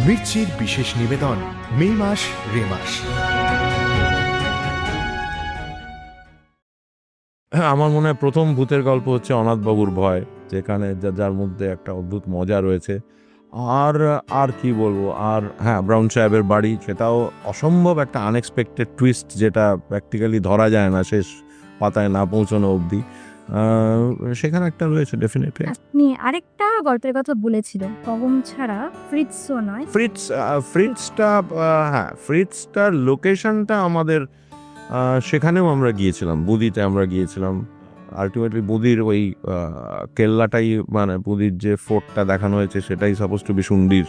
মির্চির বিশেষ নিবেদন মে মাস রে মাস। হ্যাঁ, আমার মনে হয় প্রথম ভূতের গল্প হচ্ছে অনাথবাবুর ভয়, যেখানে যার মধ্যে একটা অদ্ভুত মজা রয়েছে। আর আর কি বলবো, আর হ্যাঁ, ব্রাউন সাহেবের বাড়ি, সেটাও অসম্ভব একটা আনএক্সপেক্টেড টুইস্ট, যেটা প্র্যাকটিক্যালি ধরা যায় না শেষ পাতায় না পৌঁছানো অবধি। সেখানে একটা রয়েছে ডেফিনেটলি। আপনি আরেকটা গল্পের কথা বলেছিল, কগম ছাড়া ফ্রিটসও নয়। ফ্রিটসটার লোকেশনটা আমাদের সেখানেও আমরা গিয়েছিলাম, বুদিতে আমরা গিয়েছিলাম। আলটিমেটলি বুদির ওই কেল্লাটাই, মানে বুদির যে ফোর্টটা দেখানো হয়েছে সেটাই সাপোজ টু বি শুন্ডির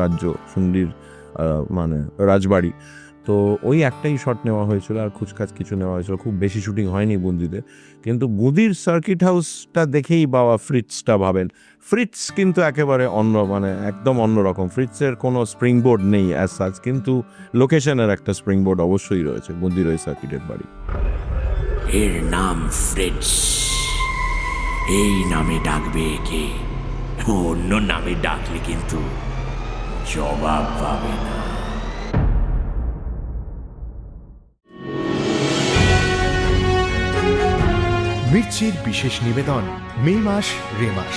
রাজ্য, শুন্ডির মানে রাজবাড়ি। তো ওই একটাই শট নেওয়া হয়েছিল, আর খুচখাচ কিছু নেওয়া হয়েছিল, খুব বেশি শুটিং হয়নি বুদিতে। কিন্তু বুদির সার্কিট হাউসটা দেখেই বাবা ফ্রিটসটা ভাবেন। ফ্রিটস কিন্তু একেবারে অন্য, মানে একদম অন্যরকম। ফ্রিটসের কোনো স্প্রিং বোর্ড নেই অ্যাজ সাচ, কিন্তু লোকেশনের একটা স্প্রিং বোর্ড অবশ্যই রয়েছে বুদির ওই সার্কিটের বাড়ি। এর নাম ফ্রিটস, এই নামে ডাকবে একে, অন্য নামে ডাকলে কিন্তু জবাব পাবে না। মির্চির বিশেষ নিবেদন মে মাস রে মাস।